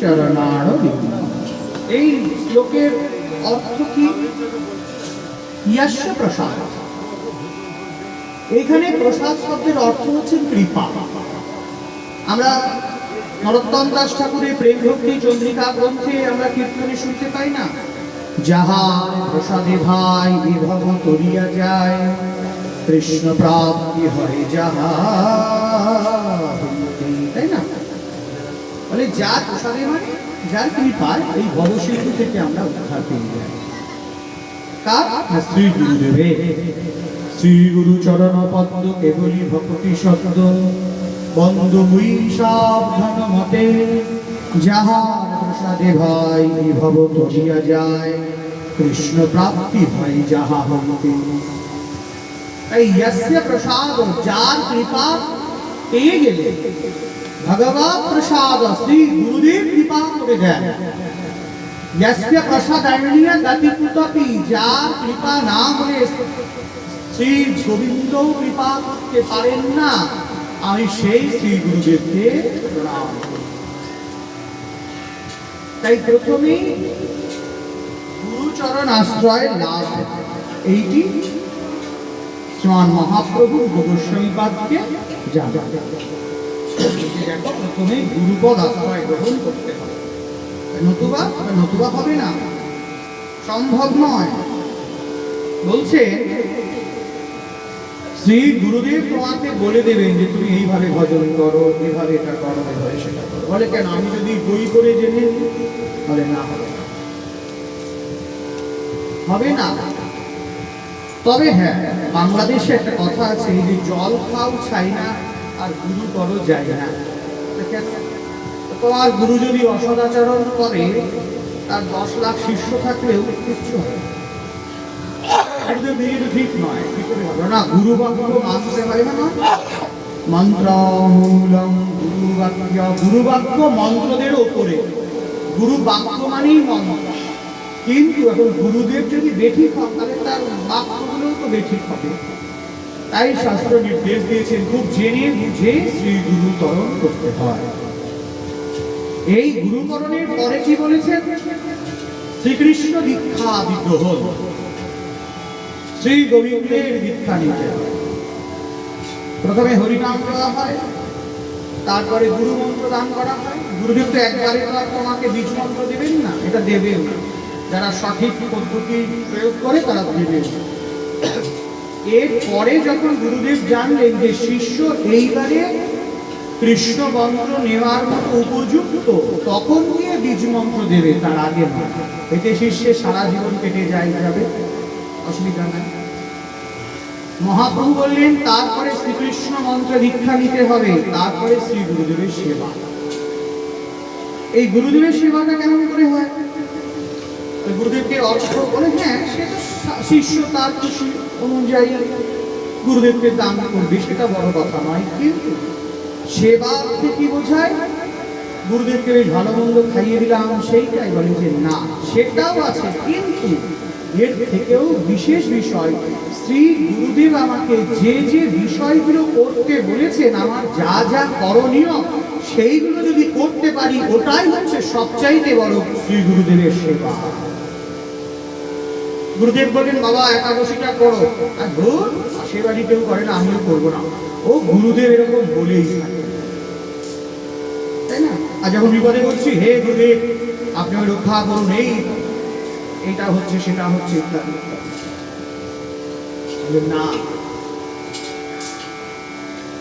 চরণারবিন্দম। এই শ্লোকের অর্থ কি? ইয়াস্য প্রসাদ। এখানে প্রসাদ শব্দের অর্থ হচ্ছে কৃপা। আমরা নরোত্তম দাস ঠাকুরের প্রেম ভক্তি চন্দ্রিকা গ্রন্থে আমরা কীর্তনে শুনতে পাই না, যাহার প্রসাদে ভাই এ ভব তরিয়া যায়, কৃষ্ণ প্রাপ্তি হয় যাহা, তাই না? বলে যার প্রসাদে মানে যার কৃপায় এই ভবসিন্ধু থেকে আমরা উদ্ধার পেয়ে যাই। কার? শ্রী গুরুদেবের। শ্রী গুরু চরণ পদ্ম কেবলি ভক্তি শব্দ, বন্ধু মুই সাবধান মতে, যাহার প্রসাদে ভাই ভব তরিয়া যায়, কৃষ্ণ প্রাপ্তি হয় যাহা হন্তে। তাই यस्य প্রসাদ, যার কৃপা পেয়ে গেলে, ভগবৎ প্রসাদ শ্রী গুরুদেব কৃপা করে দেন। यस्य প্রসাদান্যা গতি কুতপি, যার কৃপা না হলে শ্রী গোবিন্দ কৃপা করতে পারেন না, আমি সেই শ্রী গুরুদেবকে প্রণাম করি। তাই প্রথমে গুরুচরণ আশ্রয় লাভ, এইটি শ্রীমান মহাপ্রভু গোস্বামীপাদকে জানা। দেখো, প্রথমে গুরুপদ আশ্রয় গ্রহণ করতে হবে, নতুবা হবে না, সম্ভব নয়। বলছে শ্রী গুরুদেব তোমাকে বলে দেবেন যে তুমি এইভাবে ভজন করো, এইভাবে এটা করো, এইভাবে সেটা করো। বলে কেন? আমি যদি বই করে জেনে নিই? বলে না, হবে না। তবে হ্যাঁ, বাংলাদেশে একটা কথা আছে যে জল খাও ছাই না আর গুরু করো যায় না। তোমার গুরু যদি অসদাচরণ করে, তার 10 লাখ শিষ্য থাকলেও কিচ্ছু হবে ঠিক নয়। কি করে হবে না? গুরু বাক্য মানতে হয় না। মন্ত্র মূলম গুরু বাক্য, গুরু বাক্য মন্ত্রদের ওপরে। গুরু বাক্য মানেই মন্ত্র, কিন্তু এখন গুরুদেব যদি বেঠিক হন, তাহলে তার বাক্যগুলোও তো বেঠিক হবে। তাই শাস্ত্র নির্দেশ দিয়েছেন খুব জেনে বুঝে শ্রী গুরুকরণ করতে হয়। এই গুরুকরণের পরে কি বলেছেন? শ্রীকৃষ্ণ দীক্ষা বিগ্রহণ, শ্রী গোবিন্দের দীক্ষা নিতে হয়। প্রথমে হরিনাম দেওয়া হয়, তারপরে গুরু মন্ত্র দান করা হয়। গুরুদেব তো একবারে তোমাকে বীজ মন্ত্র দেবেন না, এটা দেবেন যারা সঠিক পদ্ধতি প্রয়োগ করে, তারা দেবেন। এরপরে যখন গুরুদেব জানলেন যে শিষ্য এইবারে কৃষ্ণ মন্ত্র নেওয়ার মতো উপযুক্ত, তখন গিয়ে বীজ মন্ত্র দেবে, তার আগে নয়। এতে শিষ্যের সারা জীবন কেটে যাবে, অসুবিধা নাই। মহাপ্রভু বললেন তারপরে শ্রীকৃষ্ণ মন্ত্র দীক্ষা নিতে হবে, তারপরে শ্রী গুরুদেবের সেবা। এই গুরুদেবের সেবাটা কেমন করে হয়? গুরুদেবকে অর্থ বলে, হ্যাঁ সে তো শিষ্য, তার খুশি অনুযায়ী গুরুদেবকে দান করবে, সেটা বড় কথা নয়। কিন্তু সেবা কি বোঝায়? গুরুদেবকে বেশ ভালো মন্দ খাইয়ে দিলাম, সেইটাই বলে যে না, সেটাও আছে, কিন্তু এর থেকেও বিশেষ বিষয়, শ্রী গুরুদেব আমাকে যে যে বিষয়গুলো করতে বলেছেন, আমার যা যা করণীয় সেইগুলো যদি করতে পারি, ওটাই হচ্ছে সবচাইতে বড় শ্রী গুরুদেবের সেবা। গুরুদেব বলেন বাবা একাদশীটা করো, আর ধর সেবাটি কেউ করে না, আমিও করবো না। ও গুরুদেব এরকম বলেই থাকে, তাই না? আর যখন বিপদে বলছি, হে গুরুদেব আপনি রক্ষা করুন, এইটা হচ্ছে সেটা হচ্ছে ইত্যাদি। না,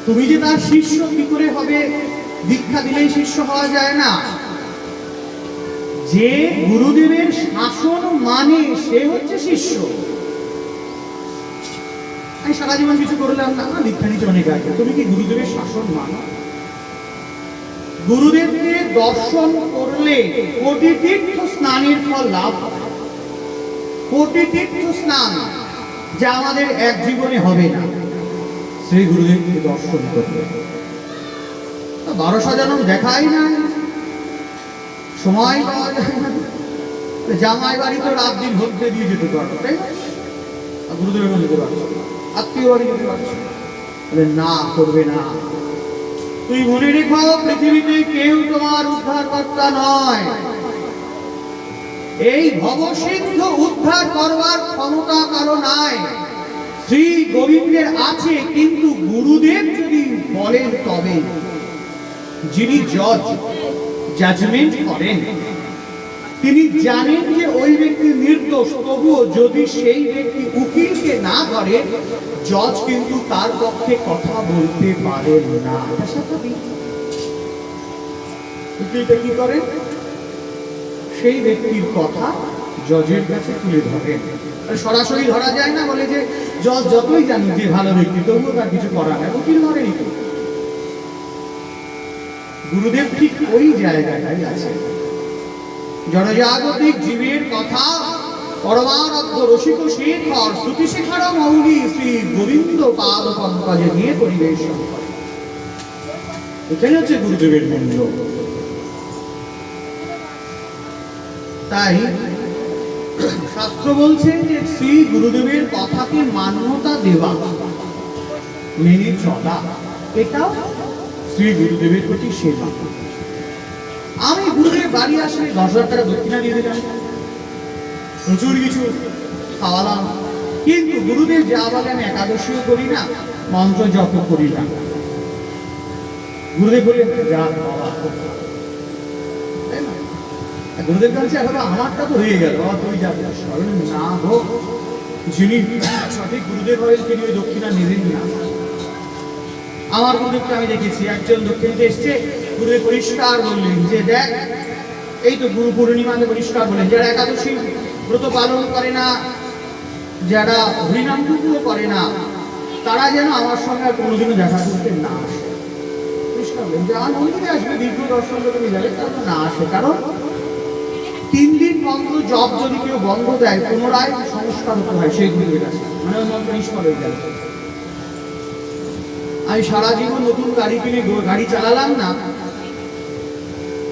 তুমি যে তার শিষ্য কি করে হবে? দীক্ষা দিলেই শিষ্য হওয়া যায় না। যে গুরুদেবের শাসন মানে সে হচ্ছে শিষ্য। আমি সারা জীবন কিছু করলাম না, দীক্ষা নিতে অনেক আগে, তুমি কি গুরুদেবের শাসন মানো? গুরুদেবকে দর্শন করলে কোটি তীর্থ স্নানের ফল লাভ, কোটি তীর্থ স্নান, যা আমাদের এক জীবনে হবে না। শ্রী গুরুদেবকে দর্শন করলে 12 সাজানো দেখাই না, সময় পাওয়া যায় না। জামাই বাড়ি তো রাত দিন ভক্তি দিয়ে যেতে পারবো, তাই না? গুরুদেবের যেতে পারছো, আত্মীয় বাড়ি যেতে পারছো, না করবে না। তুই মনে রেখো, পৃথিবীতে কেউ তোমার উদ্ধারকর্তা নয়। এই ভবসিন্ধু উদ্ধার করবার ক্ষমতা কারো নাই। শ্রী গোবিন্দের আছে, কিন্তু গুরুদেব যদি বলেন তবে। যিনি জাজমেন্ট করেন, তিনি জানেন যে ওই ব্যক্তি নির্দোষ, তবুও যদি সেই ব্যক্তি উকিলকে না করে, জজ কিন্তু তার পক্ষে কথা বলতে পারেন না। উকিলটা কি করেন? সেই ব্যক্তির কথা জজের কাছে তুলে ধরেন। সরাসরি ধরা যায় না, বলে যে জজ যতই জানেন যে ভালো ব্যক্তি, তবুও তার কিছু করার নাই, উকিল ধরেনি। গুরুদেব ঠিক ওই জায়গাটাই আছে। জনজাগতিক জীবের কথা পরমানন্দ রসিক শেখর শ্রুতি শেখর মৌলি শ্রী গোবিন্দ পাদ পঙ্কজে নিয়ে পরিবেশন করে। এখানে হচ্ছে গুরুদেবের মূল্য। তাই শাস্ত্র বলছেন যে শ্রী গুরুদেবের কথাকে মান্যতা দেওয়া, মেনে চলা, এটাও শ্রী গুরুদেবের প্রতি সেবা। আমি গুরুদেব বাড়ি আসলে 10,000 টাকা দক্ষিণা দিয়ে দিলাম, প্রচুর কিছু খাওয়ালাম, কিন্তু গুরুদেব যা বলে আমি একাদশীও করি না, মন্ত্র জপ করি না। গুরুদেব বলে যা বাবা, গুরুদেব বলছে এখন আমারটা তো হয়ে গেল, তুই যাবে না হোক। যিনি সঠিক গুরুদেব হবেন তিনি ওই দক্ষিণা নেবেন না। আমার গুরুদেবকে আমি দেখেছি, একজন দক্ষিণে এসছে, গুরুদেব পরিষ্কার বললেন যে দেখ, এই তো গুরু পূর্ণিমাতে পরিষ্কার বললেন, যারা একাদশী ব্রত পালন করে না, যারা হরিনামটুকুও করে না, তারা যেন আমার সঙ্গে আর কোনোদিনও দেখা করতে না আসে। পরিষ্কার বললেন যে আমার মন্দিরে আসবে, দীর্ঘ দর্শন করতে যাবে, তারা না আসে। কারণ 3 দিন মন্ত্র জপ যদি কেউ বন্ধ দেয়, পুনরায় সংস্কার হতে হয় সেই গুরুদেবের কাছে, মানে ওই মন্ত্র নিষ্ফল হয়ে গেল। আমি সারা জীবন নতুন গাড়ি কিনে গাড়ি চালালাম না,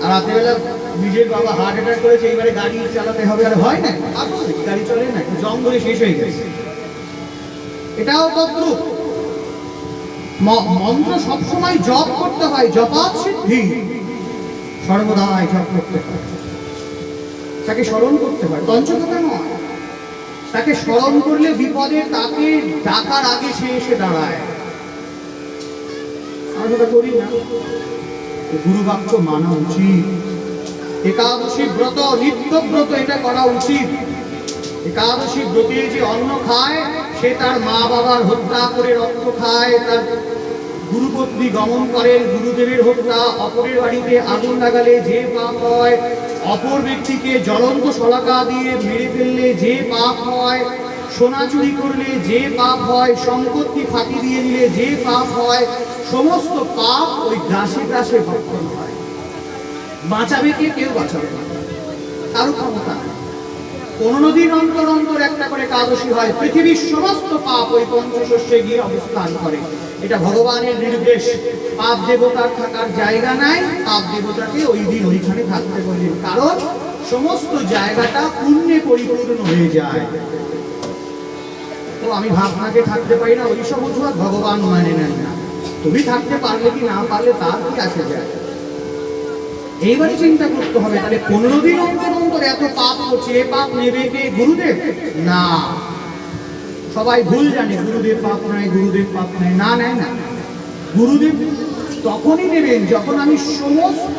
আর রাতেবেলা নিজের বাবা হার্ট অ্যাটাক করেছে, এইবারে গাড়ি চালাতে হবে, আর হয় না, গাড়ি চলে না, জং ধরে শেষ হয়ে গেছে। এটাও তদ্রূপ, মন্ত্র সবসময় জপ করতে হয়, জপাত সিদ্ধি, সর্বদাই জপ করতে হয়, তাকে স্মরণ করতে হয়, পঞ্চকথা নয়। তাকে স্মরণ করলে বিপদে তাকে ডাকার আগে সে এসে দাঁড়ায়। আমরা করি না, গুরু বাক্য মানা উচিত। একাদশী ব্রত, নিত্য ব্রত, এটা করা উচিত। একাদশী ব্রতে যে অন্ন খায়, সে তার মা বাবার হত্যা করে রক্ত খায়, তার গুরুপত্নী গমন করেন, গুরুদেবের হত্যা, অপরের বাড়িতে আগুন লাগালে যে পাপ হয়, অপর ব্যক্তিকে জ্বলন্ত শলাকা দিয়ে মেরে ফেললে যে পাপ হয়, সোনা চুরি করলে যে পাপ হয়, সম্পত্তি ফাঁকি দিয়ে দিলে যে পাপ হয়, সমস্ত পাপ ওই গ্রাসে গ্রাসে ভক্ষণ হয়। বাঁচাবে কে? কেউ বাঁচাবে না, কারো ক্ষমতা নেই। 15 দিন অন্তর অন্তর একটা করে একাদশী হয়, পৃথিবীর সমস্ত পাপ ওই পঞ্চশস্যে গিয়ে অবস্থান করে। এটা ভগবানের নির্দেশ। পাপ দেবতার থাকার জায়গা নাই, পাপ দেবতাকে ওই দিন ওইখানে থাকতে বললেন, কারণ সমস্ত জায়গাটা পুণ্যে পরিপূর্ণ হয়ে যায়। তো আমি ভাবনাকে থাকতে পারি না, ওইসব অজুহাত ভগবান মানে নেন না। তুমি থাকতে পারলে কি না পারলে তার কি আসে যায়? এইবারে চিন্তা করতে হবে, তাহলে 15 দিন অন্তর অন্তর এত পাপ করছে, এ পাপ নেবে কে? গুরুদেব না। সবাই ভুল জানে, গুরুদেব পাপ নেয়, গুরুদেব পাপ নেয়, না নেয় না। গুরুদেব তখনই নেবেন যখন আমি সমস্ত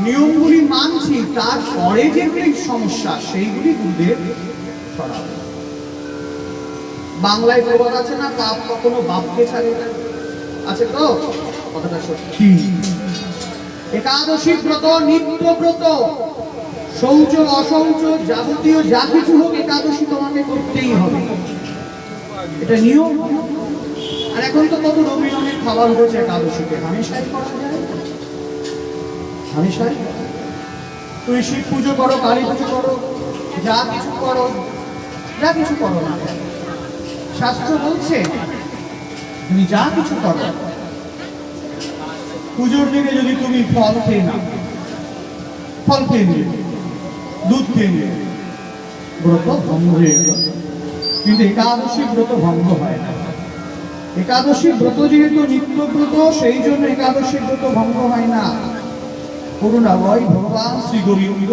নিয়মগুলি মানছি, তারপরে যেগুলি সমস্যা সেইগুলি গুরুদেব সরাবেন। বাংলায় প্রবাদ আছে না, পাপ কখনো বাপকে ছাড়ে না, আছে তো? কথাটা সত্যি। একাদশী ব্রত, নিত্য ব্রত, শৌচ অশৌচ যাবতীয় যা কিছু হোক, একাদশী তোমাকে করতেই হবে, এটা নিয়ম। আর এখন তো কত রঙিন অনেক খাবার হয়েছে একাদশীতে, হামেশাই করা যায়, হামেশাই। তুই শিব পুজো করো, কালী পুজো করো, যা কিছু করো, যা কিছু করো না, শাস্ত্র বলছে তুমি যা কিছু করো, পুজোর দিনে যদি তুমি ফল খেয়ে না, ফল খেয়ে নিলে, দুধ খেয়ে নিলে, ব্রত ভঙ্গ হয়ে গেল। কিন্তু একাদশী ব্রত ভঙ্গ হয় না। একাদশী ব্রত যেহেতু নিত্য ব্রত, সেই জন্য একাদশী ব্রত ভঙ্গ হয় না। করুণাময় ভগবান শ্রী গোবিন্দ,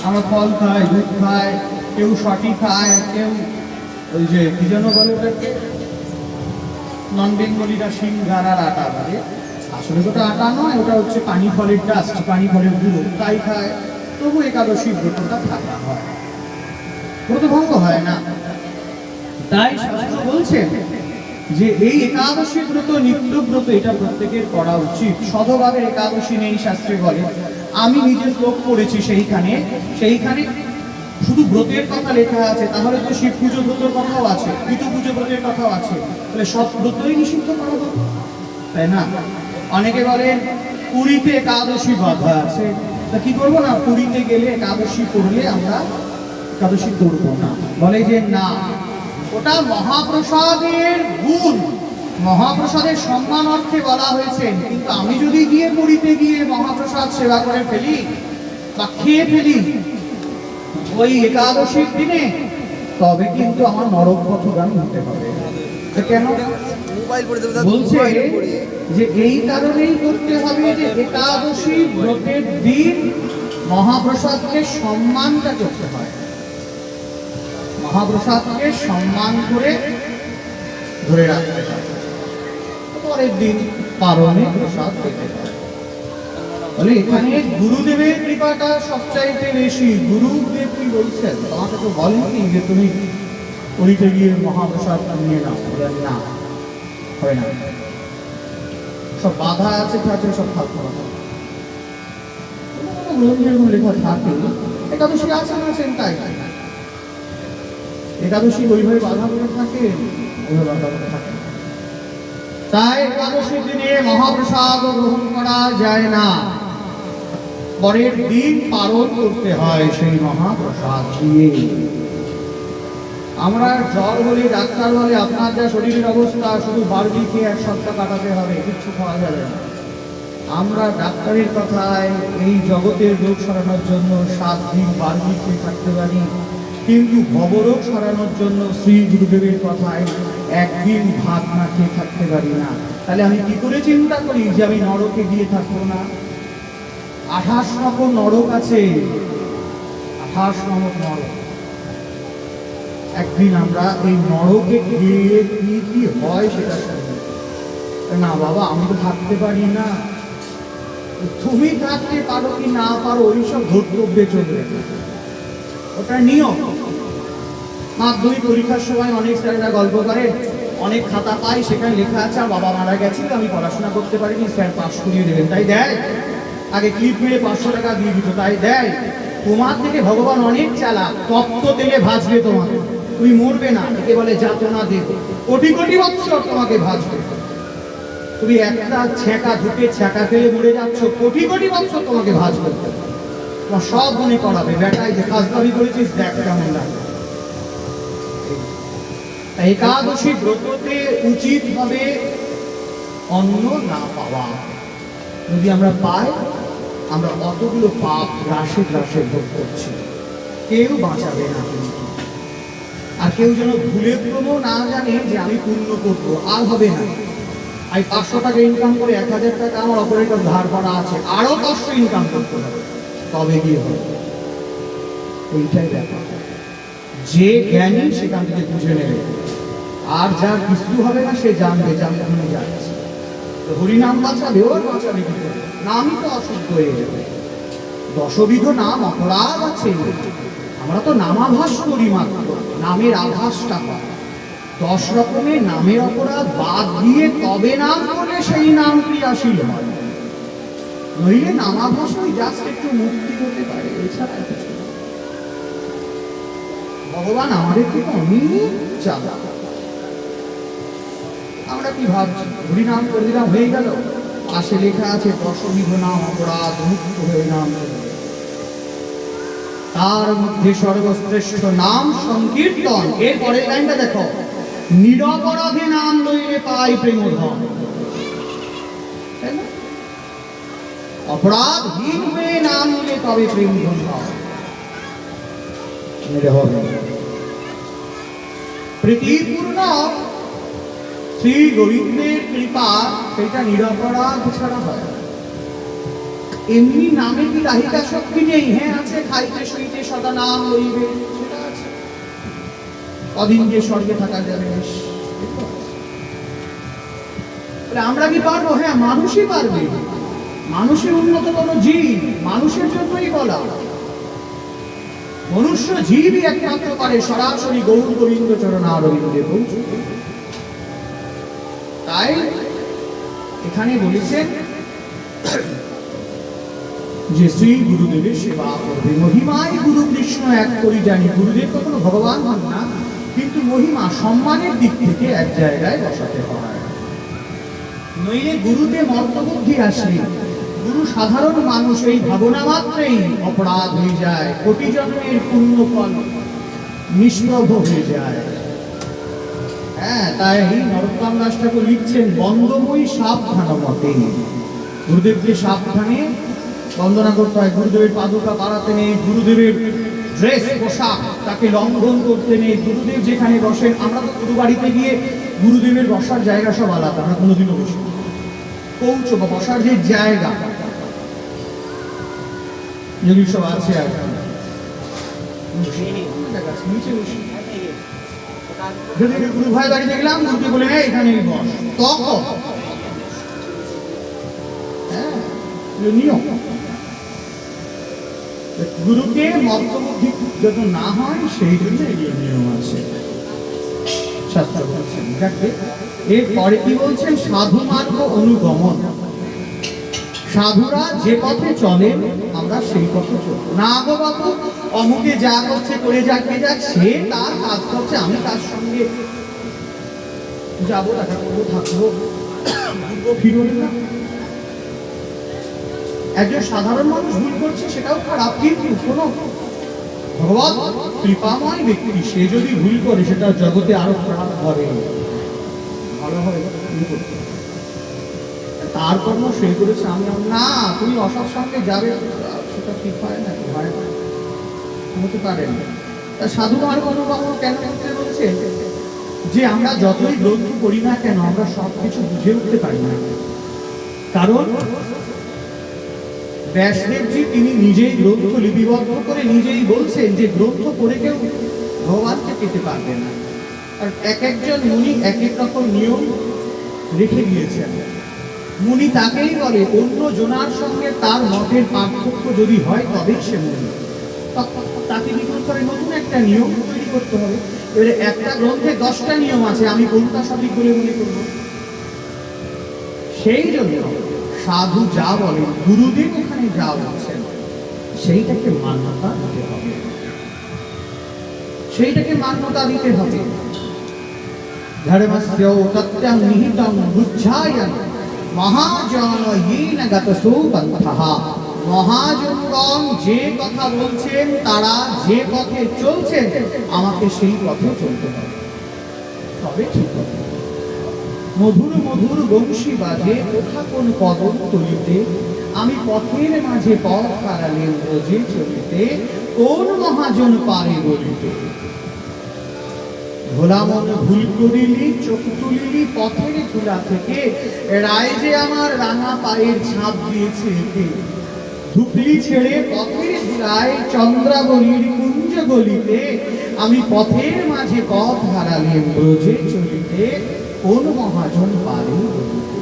আমরা ফল খাই, দুধ খাই, কেউ সটি খায়, কেউ ওই যে কি যেন বলে ওটাকে, নন বেঙ্গলিরা সিংহারার আটা বলে, আসলে ওটা আটা নয়, ওটা হচ্ছে পানি ফলের ডাস্ট, পানি ফলের গুঁড়ো, তাই খায়। তবু একাদশী ব্রতটা থাকা হয়, ব্রত ভঙ্গ হয় না। তাই শাস্ত্র বলছেন যে এই একাদশী ব্রত নিত্য ব্রত, এটা প্রত্যেকের করা উচিত। শতভাগের একাদশী নেই শাস্ত্রে বলে। আমি নিজে শ্লোক পড়েছি, সেইখানে শুধু ব্রতের কথা লেখা আছে, তাহলে তো শিব পুজো ব্রতের কথাও আছে, ঋতু পুজো ব্রতের কথাও আছে, তাহলে সব ব্রতই নিষিদ্ধ করা হবে, তাই না? অনেকে বলেন পুরীতে একাদশী বাধা আছে, তা কি করবো না, পুরীতে গেলে একাদশী করলে আমরা একাদশী করবো না। বলে যে না, ওটা মহাপ্রসাদের গুণ, মহাপ্রসাদের সম্মান অর্থে বলা হয়েছে, কিন্তু আমি যদি গিয়ে পুরীতে গিয়ে মহাপ্রসাদ সেবা করে ফেলি বা খেয়ে ফেলি ওই একাদশীর দিনে, তবে কিন্তু আমার নরকপথগামী হতে হবে। কেন বলছে যে এই কারণেই করতে হবে যে একাদশী ব্রতের দিন মহাপ্রসাদকে সম্মানটা করতে হয়, মহাপ্রসাদকে সম্মান করে ধরে রাখতে হয়, পরের দিন পারণে প্রসাদ পেতে হয়। বলে এখানে গুরুদেবের কৃপাটা সবচাইতে বেশি। গুরুদেব কি বলছেন, তোমাকে তো বলেননি যে তুমি পুরীতে গিয়ে মহাপ্রসাদ নিয়ে নাও, না হয় না, সব বাধা আছে, থাকে সব থাকতে হবে। লেখা থাকে একাদশী আছেন আছেন, তাই একাদশী ওইভাবে বাধা করে থাকে, ওইভাবে বাধা করে থাকে। তাই একাদশীর দিনে মহাপ্রসাদ গ্রহণ করা যায় না, পরের দিন পালন করতে হয় সেই মহাপ্রসাদ দিয়ে। আমরা জ্বর হলে ডাক্তার বলে আপনার যা শরীরের অবস্থা, শুধু বার্বি খেয়ে এক সপ্তাহ কাটাতে হবে, কিচ্ছু খাওয়া যাবে না। আমরা ডাক্তারের কথায় এই জগতের রোগ সরানোর জন্য 7 দিন বার্বি খেয়ে থাকতে পারি, কিন্তু ভবরোগ সরানোর জন্য শ্রী গুরুদেবের কথায় একদিন ভাত না খেয়ে থাকতে পারি না। তাহলে আমি কি করে চিন্তা করি যে আমি নরকে গিয়ে থাকবো না? 28 নম্বর নরক আছে, 28 নম্বর নরক। একদিন আমরা এই নরকে গিয়ে কি কি হয় সেটা শুনি। না বাবা, আমি তো থাকতে পারি না। তুমি থাকতে পারো কি না পারো ওইসব ধর্তব্যে চলবে, ওটা নিয়ম। মাধ্যমিক পরীক্ষার সময় অনেক স্যারেরা গল্প করে, অনেক খাতা পাই, সেখানে লেখা আছে আর বাবা মারা গেছিল, আমি পড়াশোনা করতে পারিনি, স্যার পাস করিয়ে দেবেন, তাই দেয়। আগে ক্লিপ মেরে 500 টাকা দিয়ে দিত, তাই দেয়। তোমার থেকে ভগবান অনেক চালাক, তপ্ত তেলে ভাজবে তোমাকে, তুমি মরবে না, একে বলে যাতনা দেব। কোটি কোটি বৎসর তোমাকে ভাজবে, তুমি একটা ছ্যাঁকা ঢুকে ছ্যাঁকা খেলে মরে যাচ্ছ, কোটি কোটি বৎসর তোমাকে ভাজবে, তোমার সব মনে করাবে, বেটাই যে খাসদারি করেছিস দেখ কেমন লাগে। একাদশী ব্রততে উচিত হবে অন্ন না পাওয়া। যদি আমরা পাই, আমরা অতগুলো পাপ গ্রাসে গ্রাসে ভোগ করছি, কেউ বাঁচাবে না। আর কেউ যেন ভুলে ক্রমেও না জানে যে আমি পুণ্য করবো, আর হবে না। আমি 500 টাকা ইনকাম করে 1000 টাকা আমার অপারেটর ধার করা আছে, আরো 500 ইনকাম করতে হবে, তবে গিয়ে হবে। এইটাই ব্যাপার। যে জ্ঞানী সেখান থেকে বুঝে নেবে, আর যার কিছু হবে না সে জানবে যে আমি ওখানে যাচ্ছি। হরিনাম বাঁচাবে, ওর বাঁচাবে কি করে? নামই তো অশুদ্ধ হয়ে যাবে। 10বিধ নাম অপরাধ আছে, আমরা তো নামাভাস করি মাত্র, নামের আভাসটা পাই। 10 রকমের নামের অপরাধ বাদ দিয়ে তবে নাম করলে সেই নাম ক্রিয়াশীল হয়, নইলে নামাভাস ওই জাস্ট একটু মুক্তি হতে পারে, এছাড়া কিছু। ভগবান আমাদের থেকে অনেক চালা। আমরা কি ভাবছি, হরিনাম করে দিলাম হয়ে গেল? পাশে লেখা আছে 10বিধ নাম অপরাধ মুক্ত হয়ে নাম, তার মধ্যে সর্বশ্রেষ্ঠ নাম সংকীর্তন। এর পরের লাইনটা দেখো, নিরপরাধে নাম লইলে পাই প্রেমধন। অপরাধহীন হয়ে নাম নিলে তবে প্রেমধন হয়। প্রীতিপূর্ণ শ্রী গোবিন্দের কৃপা সেটা নিরপরাধ ছাড়া হয় না। এমনি নামে কি রাহিকা শক্তি নেই? হ্যাঁ আছে, খাইতে শুইতে সদা নাম লইবে, সেটা আছে। কদিন যে স্বর্গে থাকা যাবে, আমরা কি পারবো? হ্যাঁ, মানুষই পারবে। মানুষের উন্নত কোনো জীব, মানুষের জন্যই বলা। মনুষ্য জীবই একমাত্র পারে সরাসরি গৌর গোবিন্দ চরণারবিন্দে পৌঁছতে। তাই এখানে বলেছেন যে শ্রী গুরুদেবের সেবা করবে। মহিমায় গুরু কৃষ্ণ এক করি জানি। গুরুদেব কখনো ভগবান হন না, কিন্তু মহিমা সম্মানের দিক থেকে এক জায়গায় বসাতে হয়। নইলে গুরুতে মর্তবুদ্ধি আসলে গুরু সাধারণ মানুষ এই ভাবনা মাত্রেই অপরাধ হয়ে যায়, কোটি জন্মের পুণ্য ফল নিষ্প্রভ হয়ে যায়। হ্যাঁ, তাই নরোত্তম দাস ঠাকুর লিখছেন, বন্দময়ী সাবধান মতে। গুরুদেবকে সাবধানে বন্দনা করতে হয়। গুরুদেবের পাদুকা বাড়াতে নেই, গুরুদেবের ড্রেস পোশাক তাকে লঙ্ঘন করতে নেই। গুরুদেব যেখানে বসেন, আমরা তো গুরু বাড়িতে গিয়ে গুরুদেবের বসার জায়গা সব আলাদা, আমরা কোনোদিনও বসি পৌঁছ বা বসার যে জায়গা যদি সব আছে, আর নিচে বসি। যদি গুরু ভাই বাড়ি দেখলাম, গুরুকে বলে এখানে বস, তখন নিয়ম। গুরুকে মর্তবুদ্ধি যত না হয়, সেই জন্য এই নিয়ম আছে। এরপরে কি বলছেন? সাধু মার্গ অনুগমন। সাধুরা যে পথে চলে আমরা সেই পথে চলব না। আগত অমুকে যা করছে করে যাক, সে তার কাজ করছে, আমি তার সঙ্গে যাবো, দেখা করবো, থাকবো, ফিরবো না। একজন সাধারণ মানুষ ভুল করছে, সেটাও খারাপ, কিন্তু কোনো ভগবৎ কৃপাময় ব্যক্তি সে যদি ভুল করে, সেটা জগতে আরো খারাপ হবে, ভালো হবে। তার কর্ম সে করেছে, আমি না, তুমি অসৎ সঙ্গে যাবে, সেটা ঠিক হয় না, হতে পারে না। সাধু মার্গ অনুগমন কেন করতে বলছে? যে আমরা যতই গ্রন্থ করি না কেন, আমরা সবকিছু বুঝে উঠতে পারি না। কারণ ব্যাসদেবজি তিনি নিজেই গ্রন্থ লিপিবদ্ধ করে নিজেই বলছেন যে গ্রন্থ পড়ে কেউ ভগবানকে পেতে পারবে না। আর এক একজন মুনি এক এক রকম নিয়ম রেখে দিয়েছেন। মুনি তাকেই বলে, অন্য জনার সঙ্গে তার মতের পার্থক্য যদি হয় তবেই সে মুনি। তাকে নিকট করে নতুন একটা নিয়ম তৈরি করতে হবে। এবারে একটা গ্রন্থে 10টা নিয়ম আছে, আমি কোনটা সঠিক বলে মনে করবো? সেই জন্য সাধু যা বলে, গুরুদেব ওখানে যা বলছেন, সেইটাকে মান্যতা দিতে হবে, সেইটাকে মান্যতা দিতে হবে। ধর্মস্য তত্ত্বং নিহিতং বুঝ্ঝায়ন মহাজনয়েন গতসো পন্থঃ। মহাজনগণ যে কথা বলছেন, তারা যে পথে চলছেন, আমাকে সেই পথে চলতে হবে, তবে ঠিক হবে। মধুর মধুর বংশী বাজে কোথা কোন কদম তলিতে, আমি পথের মাঝে পথ হারালেন রোজে চলিতে, কোন মহাজন পারে বলিতে। ভোলা মন ভুল করিলি, চোখ তুলিলি পথের ধুলা থেকে, রায় যে আমার রাঙা পায়ের ছাপ দিয়েছে এতে। ধুপলি ছেড়ে পথের ধুলায় চন্দ্রাবলীর কুঞ্জ গলিতে, আমি পথের মাঝে পথ হারালেন রোজে চলিতে, কোন মহাজন পারে বলিতে।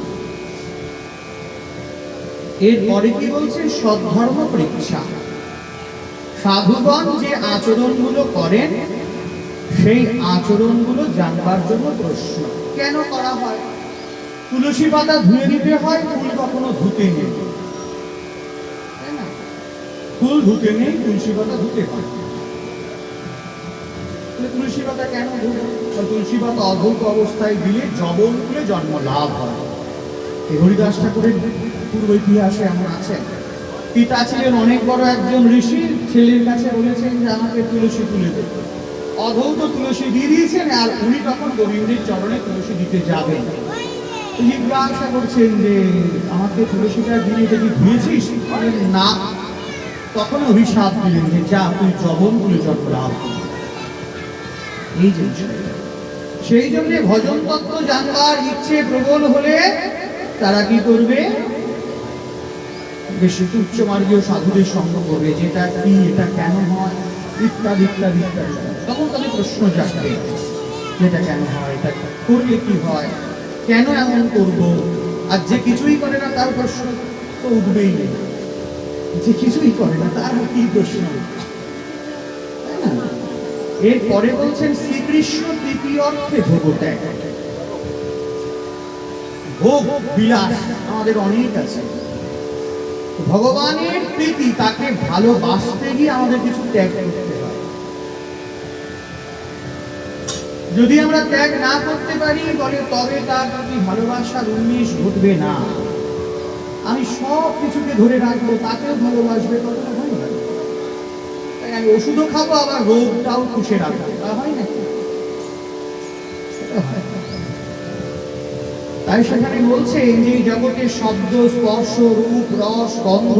এরপরে কি বলছেন? সদ্ধর্ম পরীক্ষা। সাধুগণ যে আচরণগুলো করেন, সেই আচরণগুলো জানবার জন্য প্রশ্ন। কেন করা হয়? তুলসী পাতা ধুয়ে দিতে হয়, ফুল কখনো ধুতে নেই, তাই না? ফুল ধুতে নেই, তুলসী পাতা ধুতে হয়। তুলসী পাতা কেন ধুবে? তুলসী পাতা অধৌত অবস্থায় দিলে যবন কুলে জন্ম লাভ হয়। এই হরিদাস ঠাকুরের পূর্ব ইতিহাসে এমন আছে, পিতা ছিলেন অনেক বড় একজন ঋষি, ছেলের কাছে বলেছেন যে আমাকে তুলসী তুলে দেবে। অধৌত তুলসী দিয়ে দিয়েছেন, আর উনি তখন গোবিন্দের চরণে তুলসী দিতে যাবেন। জিজ্ঞাসা করছেন যে আমাকে তুলসীটা দিয়ে যদি ধুয়েছিস? না। তখন অভিশাপ দিলেন যে যা, তুই যবন কুলে জন্ম লাভ। এই যে সেই জন্য ভজন তত্ত্ব জানবার ইচ্ছে প্রবল হলে তারা কি করবে? বেশি উচ্চ মার্গীয় সাধুদের সঙ্গ করবে, যেটা কি, এটা কেন হয়, ইত্যাদি ইত্যাদি ইত্যাদি। তখন তাদের প্রশ্ন জাগবে, যেটা কেন হয়, এটা করলে কি হয়, কেন এমন করব। আর যে কিছুই করে না তার প্রশ্ন তো উঠবেই না, যে কিছুই করে না তার কি প্রশ্ন, তাই না? এরপরে বলছেন শ্রীকৃষ্ণ তৃতীয় অর্থে ভোগ ত্যাগ। ভোগ বিলাস আমাদের অনেক আছে, ভগবানের প্রীতি, তাকে ভালোবাসতে গিয়ে আমাদের কিছু ত্যাগ করতে হয়। যদি আমরা ত্যাগ না করতে পারি বলে তবে তার প্রতি ভালোবাসার উন্মেষ ঘটবে না। আমি সব কিছুকে ধরে রাখবো, তাকেও ভালোবাসবে, ততটা হয় না। তাই আমি ওষুধও খাবো আবার রোগটাও পুষে রাখবো, তা হয় নাকি? তাই সেখানে বলছে যে জগতের শব্দ, স্পর্শ, রূপ, রস, গন্ধ,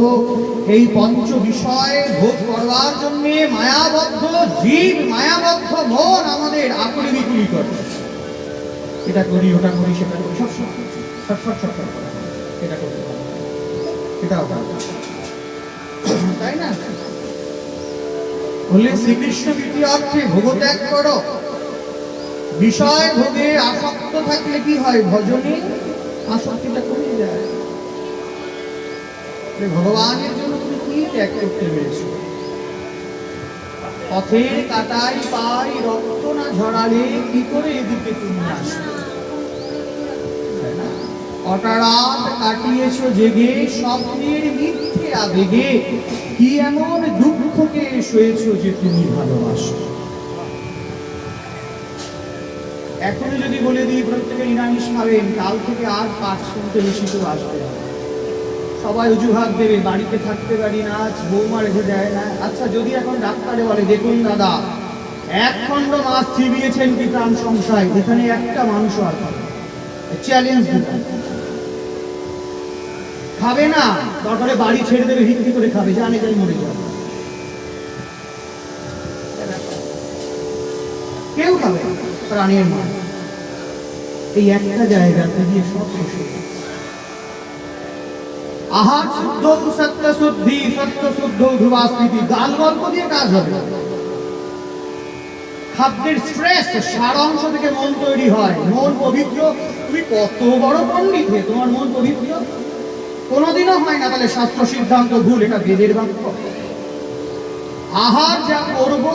এই পঞ্চ বিষয় ভোগ করবার জন্য মায়াবদ্ধ জীব, মায়াবদ্ধ মন আমাদের আকুলি বিকুলি করে। এটা করি, ওটা করি, সেটা করি, সব এটা করতে হবে, এটাও তাই না? বললে শ্রীকৃষ্ণ তৃতীয় অর্থে ভোগ ত্যাগ করো। বিষয় ভোগে আসক্ত থাকলে কি হয়? ভজনে আসক্তিটা কমে যায়। ভগবানের জন্য তুমি কি ত্যাগ করতে পেরেছো? পথের কাটাই পাই রক্ত না ঝরালে কি করে এদিকে তুমি আসবে? অটারাত কাটিয়েছো জেগে স্বপ্নের মিথ্যে আবেগে, কি এমন দুঃখকে সয়েছো যে তুমি ভালোবাসো? এখনই যদি বলে দিই প্রত্যেকে নিরামিষ খাবেন, কাল থেকে আর পাঠ শুনতে বেশি কেউ আসবে না। সবাই অজুহাত দেবে, বাড়িতে থাকতে পারি না, আজ বৌমা রেখে দেয় না। আচ্ছা, যদি এখন ডাক্তারে বলে দেখুন দাদা, 1 খণ্ড মাছ চিবিয়েছেন কি প্রাণ সংশয়, এখানে একটা মাংস আর চ্যালেঞ্জ দিবেন, খাবে না, তারপরে বাড়ি ছেড়ে দেবে, ভিত্তি করে খাবে, জানে যাই মরে যাবে, কেউ খাবে প্রাণের মান। এই একটা জায়গাতে গিয়ে সব শেষ হয়ে যাচ্ছে। আহার শুদ্ধ, সত্য শুদ্ধি, সত্য শুদ্ধ ধ্রুবাস্মৃতি, গাল গল্প দিয়ে কাজ হবে। খাদ্যের স্ট্রেস, সার অংশ থেকে মন তৈরি হয়, মন পবিত্র। তুমি কত বড় পণ্ডিত হে, তোমার মন পবিত্র কোনোদিনও হয় না, তাহলে শাস্ত্র সিদ্ধান্ত ভুল, এটা বেদের বাক্য। আহার যা করবো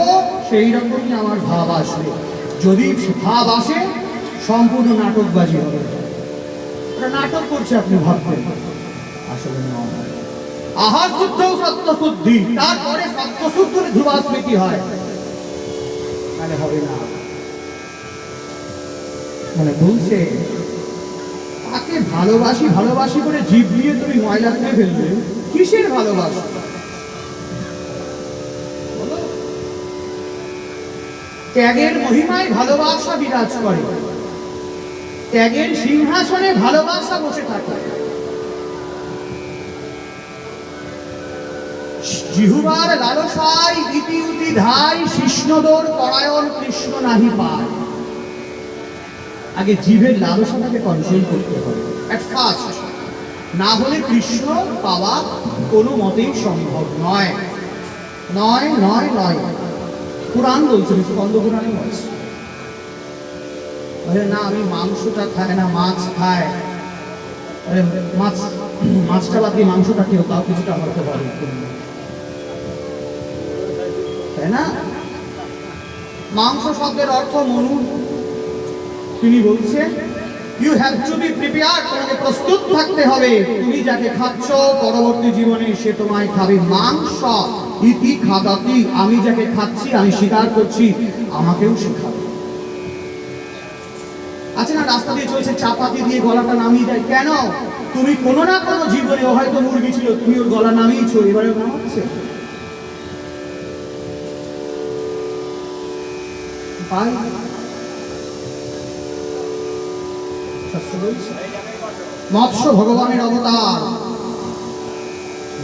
সেই রকমই আমার ভাব আসবে। যদি ভাব আসে সম্পূর্ণ নাটকবাজি হবে, নাটক করছে আপনি ভাববেন, আসলে আহার শুদ্ধ সত্য শুদ্ধি, তারপরে সত্য শুদ্ধ ধ্রুবাস্মৃতি হয়, তাহলে হবে না। মানে বলছে তাকে ভালোবাসি ভালোবাসি করে জীব দিয়ে তুমি ময়লা করে ফেলবে, কিসের ভালোবাসা? ত্যাগের মহিমায় ভালোবাসা বিরাজ করে, ত্যাগের সিংহাসনে ভালোবাসা বসে থাকে। জিহুবার লালসায় ইতি উতি ধাই, কৃষ্ণদোর পরায়ণ কৃষ্ণ নাহি পায়। আগে জিভের লালসাটাকে কন্ট্রোল করতে হবে এট ফার্স্ট, না হলে কৃষ্ণ পাওয়া কোনো মতেই সম্ভব নয়। নয় নয় নয়, পুরাণ বলছে, স্কন্দ পুরাণে বলছে। না আমি মাংসটা খাই না, মাছ খায়, মাছটা বাদ দিয়ে মাংসটা কেউ তাও কিছুটা হতে পারে, তাই না? মাংস শব্দের অর্থ মনু। তিনি বলছেন you have to be prepared, তোমাকে প্রস্তুত থাকতে হবে। তুমি যাকে খাচ্ছ পরবর্তী জীবনে সে তোমায় খাবে। মাংস ইতি খাদাতি, আমি যাকে খাচ্ছি আমি স্বীকার করছি আমাকেও সে খাবে। আছে না, রাস্তা দিয়ে চলছে, চাপাতি দিয়ে গলাটা নামিয়ে দেয়, কেন? তুমি কোনো না কোনো জীবনে, হয়তো মুরগি ছিল, তুমি ওর গলা নামিয়েছো, এবারে নামাচ্ছে। মৎস্য ভগবানের অবতার,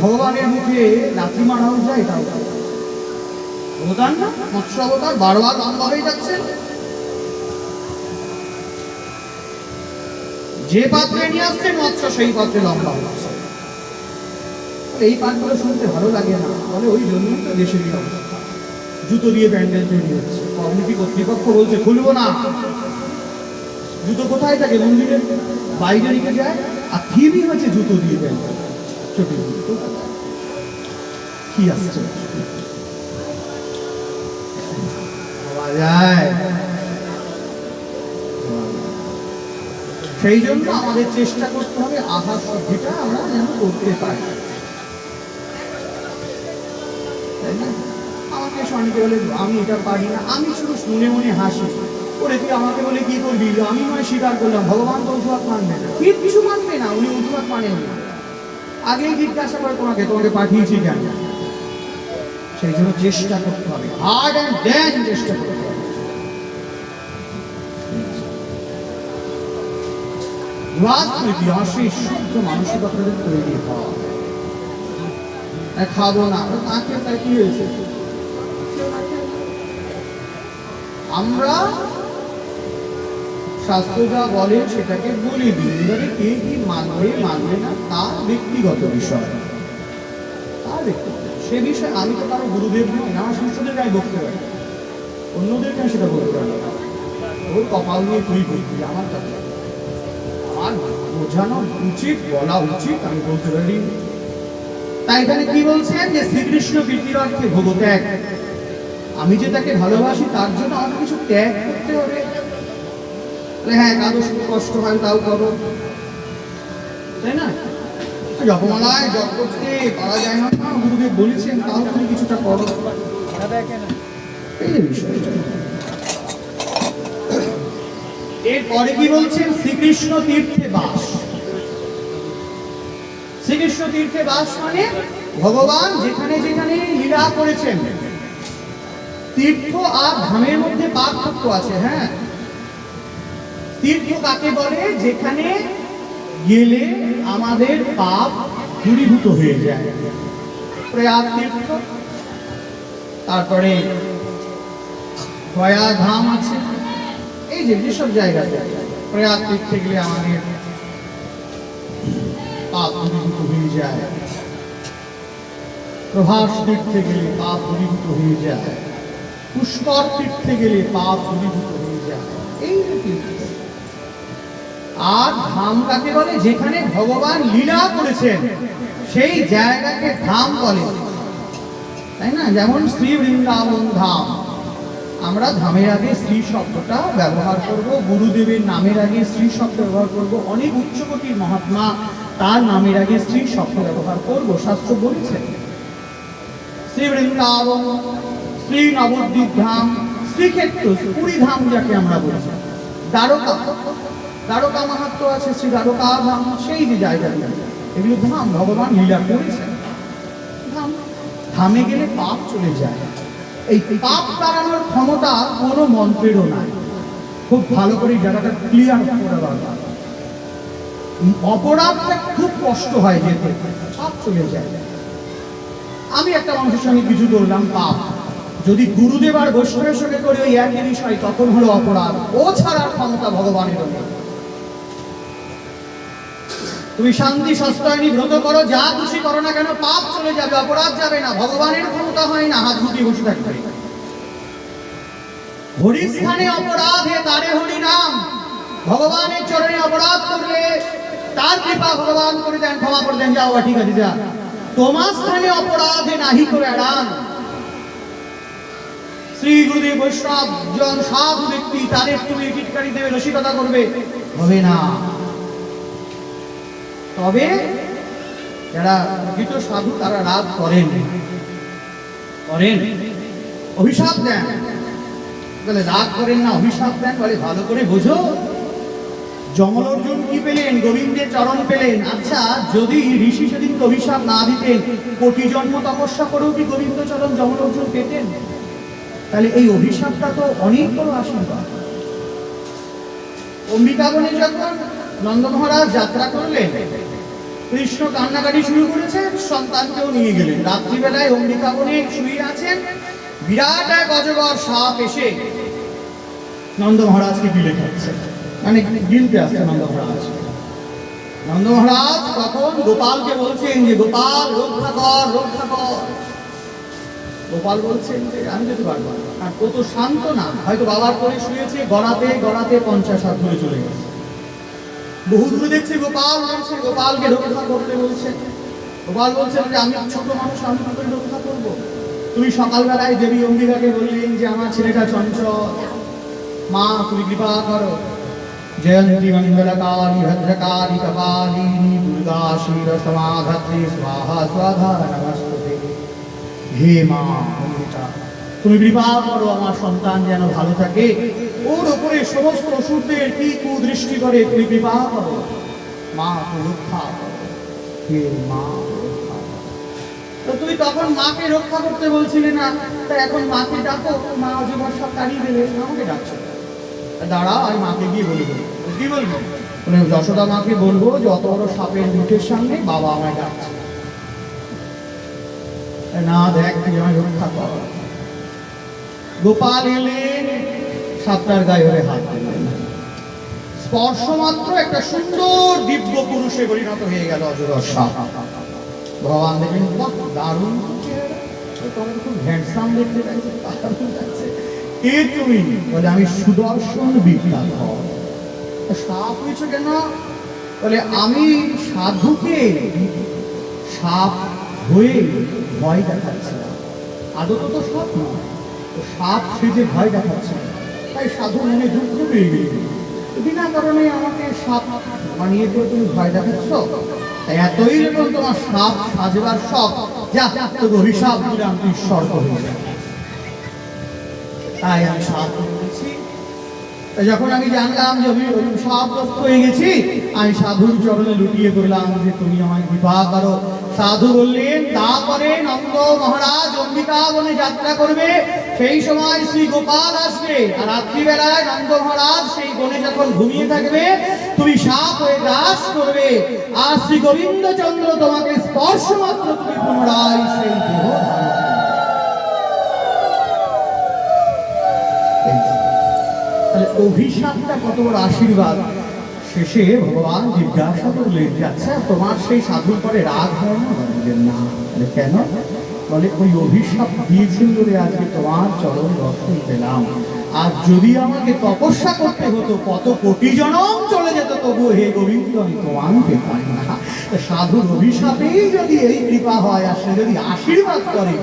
ভগবানের মুখে লাথি মারাও যায়, এটাও অবতার না? মৎস্য অবতার বারবার লম্বা হয়ে যাচ্ছে। যে পাত্রে নিয়ে আসছে মৎস্য সেই পাত্রে লঙ্কা হচ্ছে। এই পাঠগুলো শুনতে ভালো লাগে না, বলে ওই জন্যই তো দেশের এই অবস্থা, জুতো দিয়ে প্যান্ডেল তৈরি হচ্ছে। কমিটি কর্তৃপক্ষ বলছে খুলবো না। জুতো কোথায় থাকে? মন্দিরের বাইরে রেখে যায়, আর থিমই হচ্ছে জুতো দিয়ে প্যান্ডেল। ছোট কি আসছে যায়। সেই জন্য আমাদের চেষ্টা করতে হবে আহার শুদ্ধিটা আমরা যেন করতে পারি। আমাকে অনেকে বলে আমি এটা পারি না, আমি শুধু শুনে মনে হাসি করে। তুই আমাকে বলে কি করবি? আমি নয় স্বীকার করলাম, ভগবান তো অজুহাত মানবে না, কিছু মানবে না, উনি অজুহাত মানেন না। আগেই জিজ্ঞাসা করে তোমাকে পাঠিয়েছি কেন। সেই জন্য চেষ্টা করতে হবে, হার্ড অ্যান্ড ড্যান চেষ্টা করতে হবে। শুদ্ধ মানসিকতা তৈরি হওয়া। খাবো না, তাকে তাই কি হয়েছে? আমরা শাস্ত্র যা বলে সেটাকে বলে দিই, এবারে কে কি মানবে না তার ব্যক্তিগত বিষয়, তার ব্যক্তিগত সে বিষয়ে আমি তো কারো গুরুদেব নই, আমার শিষ্যদেরকে আমি বলতে পারি, অন্যদেরকে আমি সেটা বলতে পারি। ওর কপাল নিয়ে তুই বলবি, আমার কাছে আমার বোঝানো উচিত, বলা উচিত, আমি বলতে পারি। তাই এখানে কি বলছেন যে শ্রীকৃষ্ণ কীর্তির অর্থে ভোগ ত্যাগ। আমি যে তাকে ভালোবাসি তার জন্য আমাকে কিছু ত্যাগ করতে হবে। হ্যাঁ, কারো কষ্ট হয় তাও করো, তাই না? জপমালায় জপ করতে পারা যায় না, গুরুদেব বলেছেন, তাও তুমি কিছুটা করো। এই বিষয়টা। এরপরে কি বলছেন? শ্রীকৃষ্ণ তীর্থে বাস। শ্রীকৃষ্ণ তীর্থে বাস মানে ভগবান যেখানে যেখানে লীলা করেছেন। তীর্থ আর ধামের মধ্যে পার্থক্য আছে। হ্যাঁ, তীর্থ কাকে বলে? যেখানে গেলে আমাদের পাপ দূরীভূত হয়ে যায়। প্রয়াগ তীর্থ, তারপরে গয়া ধাম আছে, এই যেসব জায়গাতে প্রয়াগ তীর্থে গেলে আমাদের পাপ দূরীভূত হয়ে যায়। প্রভাস তীর্থে গেলে পাপ দূরীভূত হয়ে যায়। পুষ্কর তীর্থে গেলে পাপ দূরীভূত হয়ে যায়। এই তীর্থ। আর ধাম কাকে বলে? যেখানে ভগবান লীলা করেছেন সেই জায়গাকে ধাম বলে, তাই না? যেমন শ্রী বৃন্দাবন ধাম। আমরা ধামের আগে শ্রী শব্দটা ব্যবহার করব, গুরুদেবের নামের আগে শ্রী শব্দ ব্যবহার করব, অনেক উচ্চকোটির মহাত্মা তার নামের আগে শ্রী শব্দ ব্যবহার করব, শাস্ত্র বলছেন। শ্রী বৃন্দাবন, শ্রী নবদ্বীপ ধাম, শ্রীক্ষেত্র, পুরী ধাম যাকে আমরা বলছি, দ্বারকা, দ্বারকা মাহাত্ম্য আছে, শ্রী দ্বারকা ধাম, সেই যে জায়গা, এগুলো ধাম, ভগবান লীলা করেছেন। ধাম, ধামে গেলে পাপ চলে যায়। এই পাপ তাড়ানোর ক্ষমতা কোনো মন্ত্রেরও নাই। খুব ভালো করে জায়গাটা ক্লিয়ার করা দরকার। অপরাধটা খুব কষ্ট হয় যেতে, পাপ চলে যায়। আমি একটা মানুষের সঙ্গে কিছু করলাম, পাপ। যদি গুরুদেব আর বৈষ্ণবের সঙ্গে করে ওই একই বিষয়, তখন হলো অপরাধ। ও ছাড়ার ক্ষমতা ভগবানের নেই। তুমি শান্তি সস্তায়নী ব্রত করো, যা খুশি করো না কেন, পাপ চলে যাবে, অপরাধ যাবে না। ভগবানের ক্ষমতা হয় না হাত গুটিয়ে বসে থাকতে। হরিস্থানে অপরাধে তারে হরি নাম। ভগবানের চরণে অপরাধ করলে তার কৃপা ভগবান করে দেন, ক্ষমা করে দেন, যাও ঠিক আছে যা। তোমার স্থানে অপরাধে নাহি করে এড়ান। শ্রী গুরুদেব বৈষ্ণব জন সাধু ব্যক্তি, তাদের তুমি টিটকারি দেবে, রসিকতা করবে, হবে না। তবে যারা প্রকৃত সাধু তারা রাগ করেন, অভিশাপ দেন। বলে রাগ করেন না, অভিশাপ দেন। বলে ভালো করে বোঝো, যমল অর্জুন কি পেলেন? গোবিন্দের চরণ পেলেন। আচ্ছা, যদি ঋষি সেদিন অভিশাপ না দিতেন, কোটি জন্ম তপস্যা করেও কি গোবিন্দ চরণ যমল অর্জুন পেতেন? তাহলে এই অভিশাপটা তো অনেক বড় আশীর্বাদ। অম্বিকাবনে যখন নন্দ মহারাজ যাত্রা করলেন, কৃষ্ণ কান্নাকাটি শুরু করেছে, সন্তানকেও নিয়ে গেলেন। রাত্রিবেলায় অম্বিকাবনে শুয়ে আছেন, বিরাট এক অজগর সাপ এসে নন্দ মহারাজকে গিলে খাচ্ছে, মানে গিলতে আসছে নন্দ মহারাজ। নন্দ মহারাজ তখন গোপালকে বলছেন যে গোপাল রক্ষা কর রক্ষা কর। গোপাল বলছেন যে আমি যেতে পারবো না, আর ও তো শান্ত না, হয়তো বাবার করে শুয়েছে, গড়াতে গড়াতে 50 হাত ধরে চলে গেছে। বহু দূরে দেখছে গোপাল বলছে, গোপালকে রক্ষা করতে বলছে। গোপাল বলছেন যে আমি ছোট মানুষ, আমি কি করে রক্ষা করবো? তুমি সকালবেলায় দেবী অম্বিকাকে বললেন যে আমার ছেলেটা চঞ্চল, মা তুমি কৃপা করো। জয়ন্তী মঙ্গলকালী ভদ্রকালী কপালিনী দুর্গা শির সমাধাত্রী স্বাহা স্বাধা নমস্তুতে। হে মা অম্বিকা, তুমি কৃপা করো, আমার সন্তান যেন ভালো থাকে, ওর উপরে সমস্ত অসুরদের কি কুদৃষ্টি করে তুমি কৃপা করো। মা তুমি রক্ষা করো, হে মা রক্ষা করো। তো তুই তখন মাকে রক্ষা করতে বলছিলে না, তা এখন মাকে ডাকো, মা অজগর সব তাড়িয়ে দেবে, আমাকে ডাকছো। দাঁড়াও, আমি মাকে গিয়ে বলবো। কি বলবো? মানে যশোদা মাকে বলবো যে অত বড় সাপের মুখের সামনে বাবা আমায় ডাকছে, না দেখ তুই আমায় রক্ষা কর। গোপাল এলেন, সাপটার গায়ে ধরে হাত দিলেন, স্পর্শ মাত্র একটা সুন্দর দিব্য পুরুষে পরিণত হয়ে গেল অজগর সাপ। ভগবান দেখলেন বাহ দারুণ, তোমার খুব হ্যান্ডসাম দেখতে লাগছে, কে তুমি? বলে আমি সুদর্শন বিদ্যাধর। সাপ হয়েছে কেন? বলে আমি সাধুকে সাপ হয়ে ভয় দেখাচ্ছিলাম। আদত তো সাপ না, সাপ সেজে ভয় দেখাচ্ছে, তাই সাধু মনে দুঃখ পেয়ে গেছে, বিনা কারণে আমাকে সাপ বানিয়ে দিয়ে তুমি ভয় দেখাচ্ছ, তাই এতই যখন তোমার সাপ সাজবার শখ, যা তোকে অভিশাপ দিলাম তুই সর্প হয়ে যাবে। তাই আমি সাপ বলছি। যখন আমি জানলাম যে আমি সাপগ্রস্ত হয়ে গেছি, আমি সাধুর চরণে লুটিয়ে পড়লাম যে তুমি আমায় কৃপা করো। সাধু বললেন তারপরে নন্দ মহারাজ অম্বিকা বনে যাত্রা করবে, সেই সময় শ্রী গোপাল আসবে, আর রাত্রিবেলায় নন্দ মহারাজ সেই বনে যখন ঘুমিয়ে থাকবে তুমি সাপ হয়ে গ্রাস করবে, আর শ্রী গোবিন্দ চন্দ্র তোমাকে স্পর্শ মাত্র তুমি পুনরায় সেই দেহ ধারণ। অভিশাপটা কত বড় আশীর্বাদ। শেষে ভগবান জিজ্ঞাসা করলেন যে আচ্ছা তোমার সেই সাধুর পরে রাগ হয় না? বললেন না। কেন? বলে ওই অভিশাপ দিয়েছেন বলে আজকে তোমার চরণ দর্শন পেলাম, আর যদি আমাকে তপস্যা করতে হতো কত কোটি জনম চলে যেত, তবু হে গোবিন্দ আমি তোমাকে পাই না। সাধুর অভিশাপেই যদি এই কৃপা হয়, আর সে যদি আশীর্বাদ করে,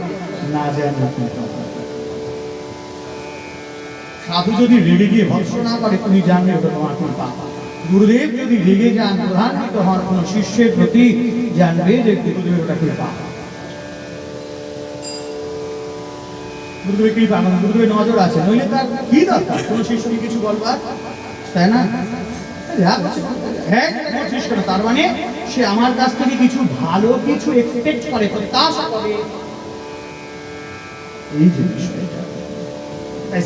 না জানি কি হয়। সাধু যদি রেগে গিয়ে ভৎসনা করে তুমি জানবে ওটা তোমার কৃপা। গুরুদেব যদি রেগে যান, প্রধানিত হন কোন শিষ্যের প্রতি, জানবে যে গুরুদেব ওটা কৃপা। গুরুদেবের কৃপা, গুরুদেবের নজর আছে, নইলে তার কি দরকার কোন শিষ্যকে কিছু বলবার, তাই না? হ্যাঁ বলছিস কেন? তার মানে সে আমার কাছ থেকে কিছু ভালো কিছু এক্সপেক্ট করে, প্রত্যাশা করে, এই যে বিষয়টা।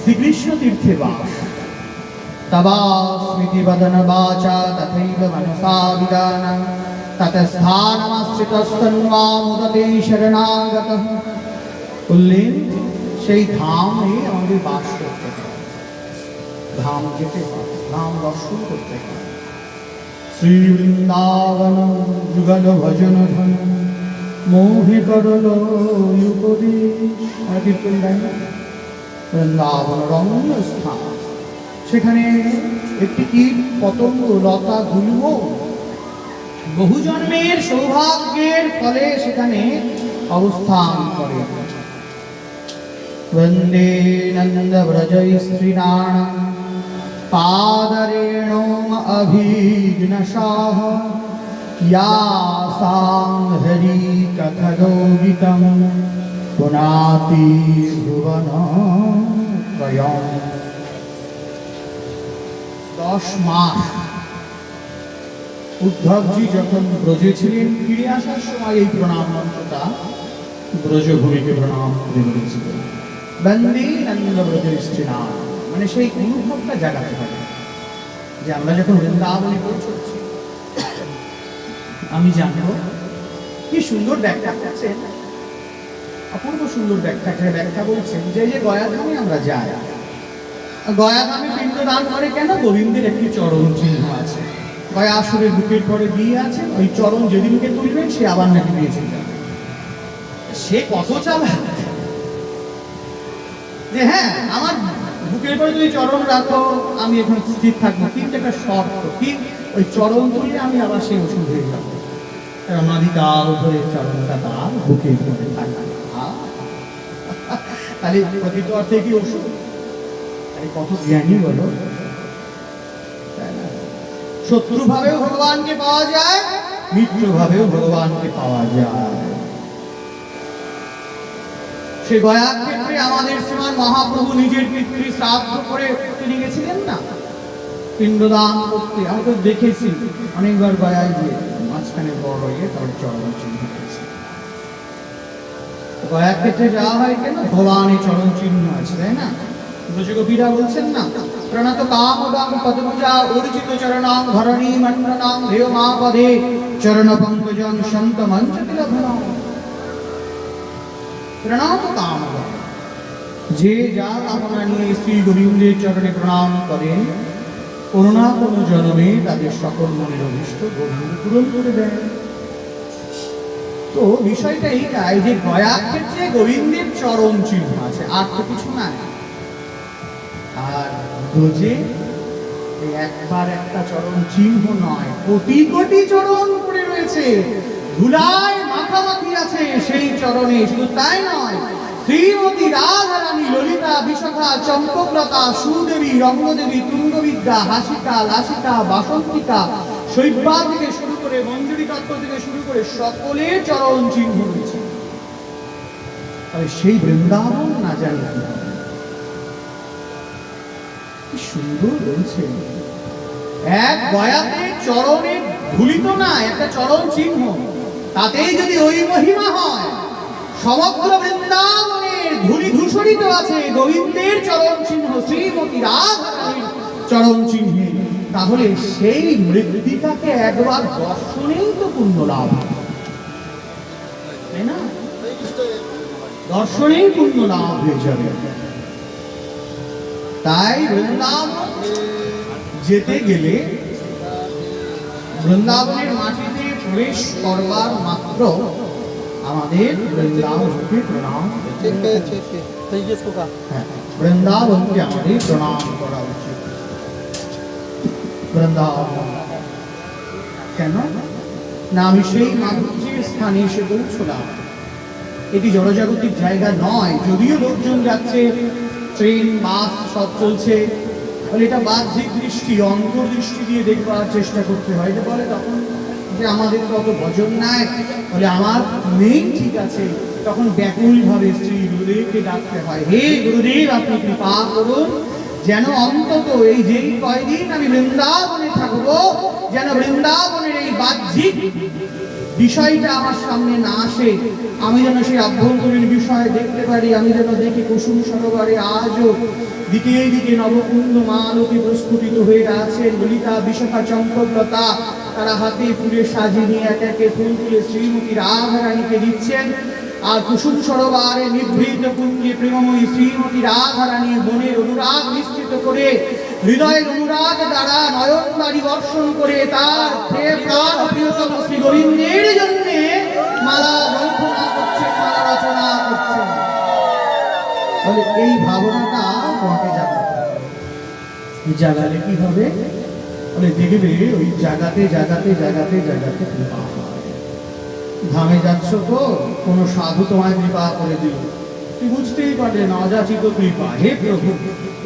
শ্রীকৃষ্ণ তীর্থে বাস, তবা স্মৃতি বদন বাচা তথৈব মনসা বিদানং ততস্থানমাশ্রিতস্তন্বা মুদতে শরণাগতঃ। বললেন সেই ধামে আমাদের বাস করতে হয়, ধাম যেতে হয়, ধাম দর্শন করতে হয়। শ্রী বৃন্দাবন যুগল ভজন ধন মোহে করল উপদেশ। কীর্তন গাই না? বৃন্দাবন রমণীয় স্থান, সেখানে একটি কীট পতঙ্গ লতা গুল্ম বহু জন্মের সৌভাগ্যের ফলে সেখানে অবস্থান করে। বন্দে নন্দ ব্রজ স্ত্রীণাং পাদরেণুম অভিঘ্নসাহ ইয়াসাং হরি কথলোগিতং পুনাতি ভুবন ত্রয়ম। 10 মাস উদ্ধবজি যখন ব্রজে ছিলেন, ফিরে আসার সময় এই প্রণাম মন্ত্রটা ব্রজভূমিকে প্রণাম করে বলেছিলেন, বন্দে নন্দ ব্রজ স্ত্রীণাং। মানে সেই অনুভবটা জাগাতে হবে যে আমরা যখন বৃন্দাবনে পৌঁছচ্ছি, আমি জানবো কি সুন্দর ব্যাখ্যা করছেন, অপূর্ব সুন্দর ব্যাখ্যা বলছেন যে যে গয়াধামে আমরা যাই, গয়াধামে পিণ্ডদান করে কেন? গোবিন্দের একটি চরণ চিহ্ন আছে। গয়াসুরের বুকের পরে দিয়ে আছে, ওই চরণ যেদিনকে তুলবেন সে আবার নাকি দিয়েছে সে কত চালাক যে হ্যাঁ আমার বুকের পরে তুমি চরণ রাখো আমি এখন স্থির থাকবো, কিন্তু একটা শর্ত কি ওই চরণ তুললে আমি আবার সেই ওষুধ হয়ে যাবো। মাদিকাল ধরে চরণটা তার বুকের পরে থাকা, তাহলে প্রকৃত অর্থে কি ওষুধ? কত জ্ঞানী বলো। শত্রু ভাবেও ভগবানকে পাওয়া যায়, মিত্র ভাবেও ভগবানকে পাওয়া যায়। সে গয়া ক্ষেত্রে আমাদের শ্রীমান মহাপ্রভু নিজের পিতৃ শ্রাদ্ধ করে তিনি গেছিলেন না পিণ্ডদান করতে। আমি তো দেখেছি অনেকবার গয়ায় গিয়ে মাঝখানে বড় হয়ে তার চরণ চিহ্ন আছে। গয়া ক্ষেত্রে যাওয়া হয় কেন? ভগবানের চরণ চিহ্ন আছে, তাই না? ব্রজগোপীরা বলছেন না, প্রণত কামদাং পদপূজা অর্জিত চরণাং ধরণী মণ্ডনাং দেব মা পদে চরণ পঙ্কজং সন্ত মঞ্চ তিলভনাং। প্রণত কামদাং, যে যা কামনা নিয়ে শ্রী গোবিন্দের চরণে প্রণাম করেন, কোনো না কোনো জন্মে তাদের সকল মনের অভিষ্ট গোবিন্দ পূরণ করে দেন। তো বিষয়টা এইটাই যে গয়া ক্ষেত্রে গোবিন্দের চরণ চিহ্ন আছে, আর তো কিছু নাই। আর ব্রজে একবার একটা চরণ চিহ্ন নয়, কোটি কোটি চরণ পড়ে রয়েছে, ধুলায় মাখামাখি আছে সেই চরণে। শুধু তাই নয়, শ্রীমতী রাধারানী, ললিতা, বিশাখা, চম্পকলতা, সুদেবী, রঙ্গদেবী, তুঙ্গবিদ্যা, হাসিকা, লাসিকা, বাসন্তিকা, শৈব্যা থেকে শুরু করে মঞ্জুরি তত্ত্ব থেকে শুরু করে সকলের চরণ চিহ্ন রয়েছে। তবে সেই বৃন্দাবন না জানি কি সুন্দর রয়েছে। এক গয়াতে চরণে ধুলিত না, একটা চরণ চিহ্ন, তাতেই যদি ওই মহিমা হয়, সমগ্র বৃন্দাবনের ধুলি ধূসরিত আছে গোবিন্দের চরণ চিহ্ন, শ্রীমতী রাধারানীর চরণ চিহ্নে, তাহলে সেই মৃত্তিকাকে একবার দর্শনেই তো পুণ্য লাভ, তাই না? দর্শনেই পুণ্য লাভ হয়ে যাবে। তাই বৃন্দাবন যেতে গেলে বৃন্দাবনের মাটিতে প্রবেশ করবার মাত্র আমাদের বৃন্দাবনকে প্রণাম, বৃন্দাবনকে আমাদের প্রণাম করা উচিত। বৃন্দাবন কেন না, আমি সেই মাধুর্যের স্থানে এসে পৌঁছলাম। এটি জড়জাগতিক জায়গা নয়, যদিও লোকজন যাচ্ছে, ট্রেন বাস সব চলছে, বলে এটা বাহ্যিক দৃষ্টি, অন্তর্দৃষ্টি দিয়ে দেখবার চেষ্টা করতে হয়। এটা বলে তখন যে আমাদের কত ভজন নাই, বলে আমার নেই, ঠিক আছে, তখন ব্যাকুল ভাবে শ্রী গুরুদেবকে ডাকতে হয়, হে গুরুদেব আপনি কৃপা করুন, যেন অন্তত এই যেই কয়দিন আমি বৃন্দাবনে থাকবো, যেন বৃন্দাবনের এই বাহ্যিক বিষয়টা আমার সামনে না আসে, আমি যেন সেই আভ্যন্তরীণ বিষয় দেখতে পারি। আমি যেন দেখি কুসুম সরোবরে আজও দিকে দিকে নবকুন্দ মালতী প্রস্ফুটিত হয়ে আছেন, ললিতা, বিশাখা, চম্পকলতা, তারা হাতে ফুলে সাজিয়ে নিয়ে একে একে ফুল তুলে শ্রীমতী রাধারানীকে দিচ্ছেন। আর কুসুম সরোবরে নিভৃত কুঞ্জে প্রেমময়ী শ্রীমতী রাধারানী মনের অনুরাগ নিশ্চিত করে, হৃদয়ের অনুরাগ দ্বারা নয়ন বাড়ি বর্ষণ করে তার প্রাণ প্রিয়তম শ্রী গোবিন্দের জন্য মালা বন্ধনা করছেন, মালা রচনা করছেন। তাহলে এই ভাবনাটা তোমাকে জাগালে কি হবে? বলে দেখবে ওই জাগাতে জাগাতে জাগাতে জাগাতে কৃপা হয়। ধামে যাচ্ছ তো, কোনো সাধু তোমায় কৃপা করে দিল, তুই বুঝতেই পারলে না, অযাচিত কৃপা। হে প্রভু,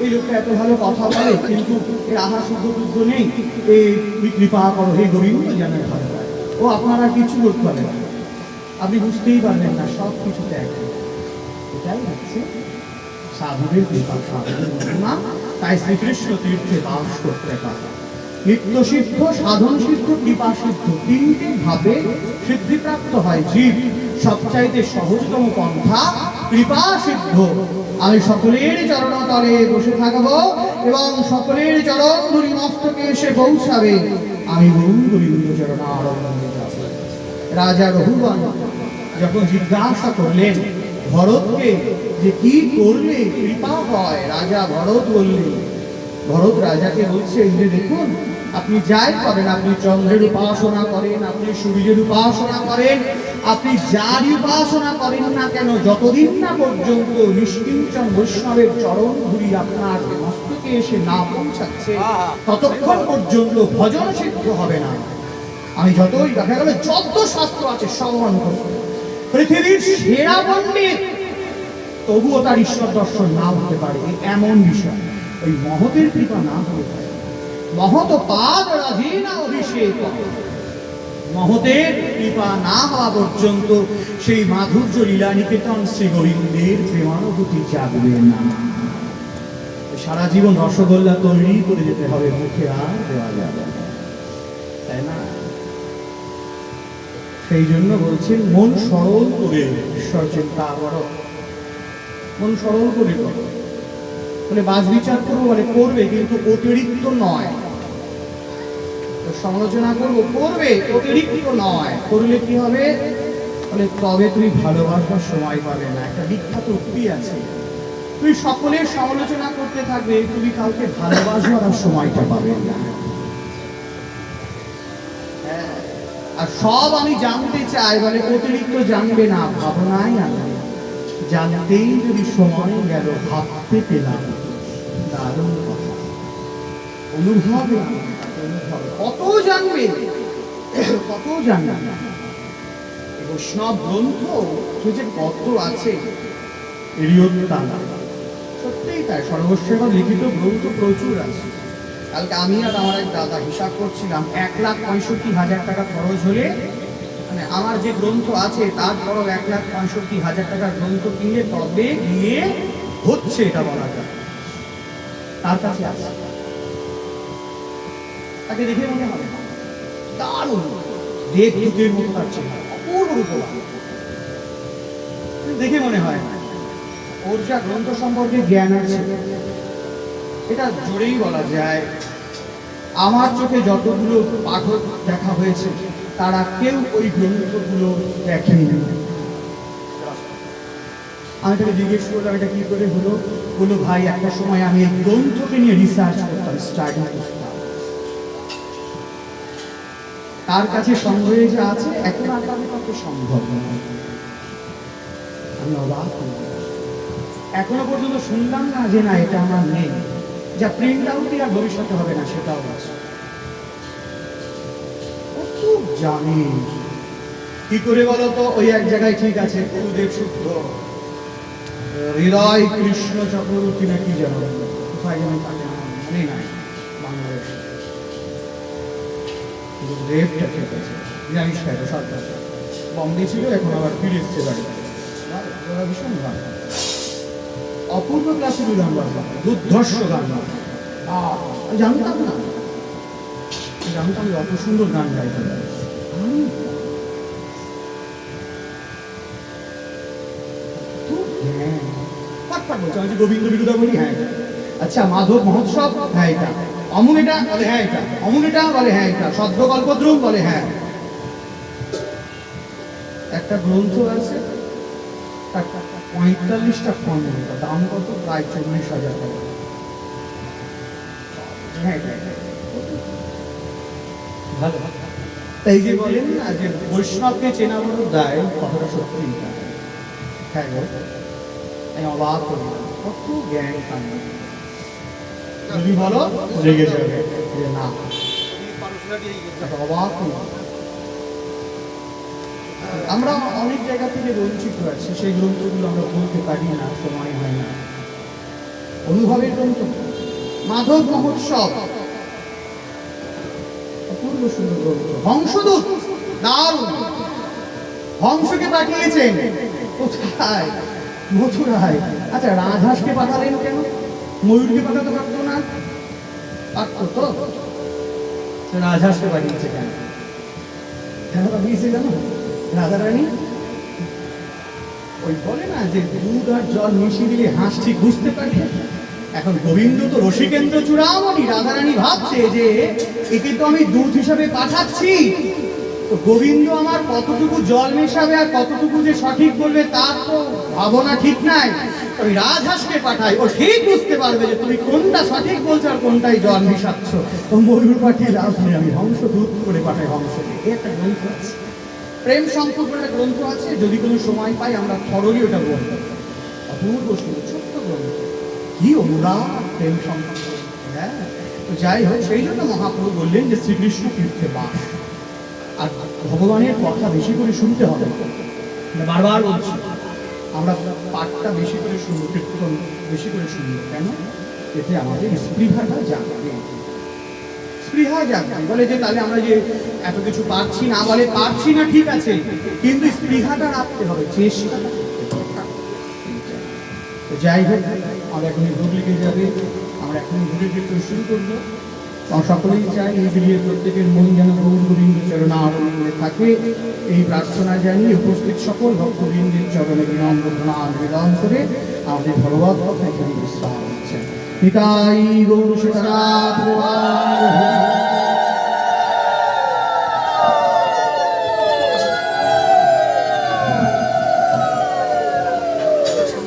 এই লোকটা এত ভালো কথা বলে, কিন্তু এর আহা শুদ্ধ বুদ্ধ নেই, এই কৃপা করো হে গোবিন্দ যেন ভালো হয়। ও আপনারা কিছু করতে পারেন না, আপনি বুঝতেই পারবেন না, সব কিছু ত্যাগ। এটাই হচ্ছে সাধুদের কৃপা, সাধুদের মহিমা। তাই শ্রীকৃষ্ণ তীর্থে বাস করতে পারে। নিত্য সিদ্ধ, সাধন সিদ্ধ, কৃপা সিদ্ধ, তিনটি ভাবে সিদ্ধিপ্রাপ্ত হয় জীব। সবচাইতে সহজতম পন্থা কৃপা সিদ্ধ। আমি সকলের চরণতলে বসে থাকবো এবং সকলের চরণ ধরি মস্তকে এসে পৌঁছাবে, আমি গোবিন্দ চরণারবিন্দে যাব। রাজা রঘুবন যখন জিজ্ঞাসা করলেন ভরতকে যে কি করলে কৃপা হয়, রাজা ভরত বললেন, ভরত রাজাকে বলছে যে দেখুন আপনি যাই করেন, আপনি চন্দ্রের উপাসনা করেন, আপনি সূর্যের উপাসনা করেন, আপনি যারই উপাসনা করেন না কেন, যতদিন না পর্যন্ত নিষ্কিঞ্চন বৈষ্ণবের চরণ ধুলি আপনার মস্তকে এসে না পৌঁছাচ্ছে, ততক্ষণ পর্যন্ত ভজন সিদ্ধ হবে না। আমি যতই দেখা গেল যত শাস্ত্র আছে সব মুখস্থ, পৃথিবীর সেরা পণ্ডিত, তবুও তার ঈশ্বর দর্শন না হতে পারে, এমন বিষয়। ওই মহতের কৃপা না হতে পারে, মহত পাদ রাধীনা অভিষেক, মহতের কৃপা না হওয়া পর্যন্ত সেই মাধুর্য লীলা নিকেতন শ্রী গোবিন্দের প্রেমানুভূতি জাগবে না। সারা জীবন রসগোল্লা তৈরি করে যেতে হবে, মুখে আর দেওয়া যাবে না, তাই না? সেই জন্য বলছেন মন সরল করে ঈশ্বর চিন্তা করো, মন সরল করে করো। বলে বাস বিচার করবো, বলে করবে কিন্তু অতিরিক্ত নয়। সমালোচনা করবো, করবে অতিরিক্ত নয়। করলে কি হবে? বলে তবে তুমি ভালোবাসার সময় পাবে না। একটা বিখ্যাত উক্তি আছে, তুমি সকলের সমালোচনা করতে থাকবে, তুমি কাউকে ভালোবাসার আর সময়টা পাবে না। আর সব আমি জানতে চাই, বলে অতিরিক্ত জানবে না, ভাবনাই আনবে। জানতেই যদি সময় গেল, ভাবতে পেলাম, দারুণ কথা। অনুভব কত জানবে, কত জানবে। বৈষ্ণব গ্রন্থ যে কত আছে, সত্যিই তাই। সর্বস্বের লিখিত গ্রন্থ প্রচুর আছে। কালকে আমি আর আমার এক দাদা হিসাব করছিলাম, 1,65,000 টাকা খরচ হলে, মানে আমার যে গ্রন্থ আছে তারপরও 1,65,000 টাকার গ্রন্থ কিনলে তবে গিয়ে হচ্ছে, এটা বলা যায়। তার কাছে আছে, তাকে দেখে মনে হবে দারুণ, দেবদূতের মতো তার চেহারা, অপূর্ব রূপবান, দেখে মনে হয় ওর যা গ্রন্থ সম্পর্কে জ্ঞান আছে, এটা জোরেই বলা যায় আমার চোখে যতগুলো পাঠক দেখা হয়েছে তারা কেউ ওই গ্রন্থগুলো দেখেনি। আমি তাকে জিজ্ঞেস করলাম এটা কি করে হলো? বললো ভাই, একটা সময় আমি এই গ্রন্থকে নিয়ে রিসার্চ করতাম, স্টাডি করতাম, তার কাছে সংগ্রহে যা আছে এখন আর তাদের পক্ষে সম্ভব নয়। আমি অবাক, এখনো পর্যন্ত শুনলাম না যে না এটা আমার নেই, যা প্রিন্ট আউটই আর ভবিষ্যতে হবে না সেটাও আছে। খুব জানি কি করে বলো তো? ওই এক জায়গায় ঠিক আছে, গুরুদেব শুদ্ধ হৃদয় কৃষ্ণ চক্রবর্তী নাকি যেন কোথায় যেন তাকে মনে নাই, বাংলাদেশ গুরুদেবটা ঠিক আছে, জানিস খাইতো সরকার বম্বে ছিল, এখন আবার ফিরে এসছে বাড়িতে। ভীষণ গান, অপূর্ব ক্লাসের গান বাজলাম, দুর্ধর্ষ গান জানতাম না, জানতাম অত সুন্দর গান গাইতে পারে। গোবিন্দ বিরুদ্ধা বলি, হ্যাঁ। আচ্ছা মাধব মহোৎসব, হ্যাঁ এটা। অমন এটা বলে, হ্যাঁ এটা। অমন এটা বলে, হ্যাঁ এটা। সদ্য কল্পদ্রুম বলে, হ্যাঁ। একটা গ্রন্থ আছে 45টা খণ্ড, দাম কত? প্রায় 40,000 টাকা। ভালো। এই যে বলেন না যে বৈষ্ণবকে চেনা বড় দায়, কথাটা সত্যি। হ্যাঁ গো, আমি অবাক করি, কত জ্ঞান পাই। যদি বলো লেগে যাবে যে না, অবাক করি। আমরা অনেক জায়গা থেকে বঞ্চিত আছি, সেই গ্রন্থগুলো আমরা বলতে পারি না, সময় হয় না। অনুভবের গ্রন্থ মাধব মহোৎসব, অপূর্ব সুন্দর গ্রন্থ। হংসদূত দারুণ, হংসকে পাঠিয়েছেন কোথায়? মথুরায়। আচ্ছা রাজহাঁসকে পাঠালেন কেন? ময়ূরকে পাঠাতে পারতো না? পারতো তো, রাজহাঁসকে পাঠিয়েছে কেন? কেন পাঠিয়েছে জানো? রাধারানী ওই বলে না যে দুধ আর জল মিশিয়ে দিলে হাঁস ঠিক বুঝতে পারে। এখন গোবিন্দ তো রসিকেন্দ্র চূড়ামণি, রাধারানী ভাবছে যে একে তো আমি দুধ হিসাবে পাঠাচ্ছি, তো গোবিন্দ আমার কতটুকু জল মেশাবে আর কতটুকু যে সঠিক বলবে তার তো ভাবনা ঠিক নাই। ওই রাজহাঁসকে পাঠাই, ও ঠিক বুঝতে পারবে যে তুমি কোনটা সঠিক বলছো আর কোনটাই জল মিশাচ্ছ। ও ময়ূর পাঠিয়ে লাভ নেই, আমি হংস দূত করে পাঠাই হংস। একটা গ্রন্থ আছে, প্রেম শঙ্খ বলে একটা গ্রন্থ আছে, যদি কোনো সময় পাই আমরা থরলি ওটা বলবো। অপূর্ব সুন্দর ছোট্ট গ্রন্থ, কি অনুরাগ প্রেম শঙ্খ। হ্যাঁ, তো যাই হোক, সেই জন্য মহাপ্রভু বললেন যে শ্রীকৃষ্ণ তীর্থে বাস, আর ভগবানের কথা বেশি করে শুনতে হবে। বারবার বলছি, আমরা পাঠটা বেশি করে শুনবো, কীর্তন বেশি করে শুনবো। কেন? এতে আমাদের স্পৃহাটা জাগবে, স্পৃহা জাগবে। বলে যে তাহলে আমরা যে এত কিছু পারছি না, বলে পারছি না ঠিক আছে, কিন্তু স্পৃহাটা রাখতে হবে, চেষ্টাটা করতে হবে। তো যাই হোক, আমরা এখন ভোগ লিখে যাবে, আমরা এখন ভোগের কীর্তন শুরু করবো। সকলেই চাই এই গৃহের প্রত্যেকের মন যেন গৌরবৃন্দ চরণারবিন্দে থাকে, এই প্রার্থনা জানিয়ে উপস্থিত সকল ভক্তবৃন্দের চরণে বিনম্র প্রণাম নিবেদন করে আমাদের ভগবত কথা এখানে বিশ্রাম হচ্ছে। নিতাই গৌর সীতানাথ।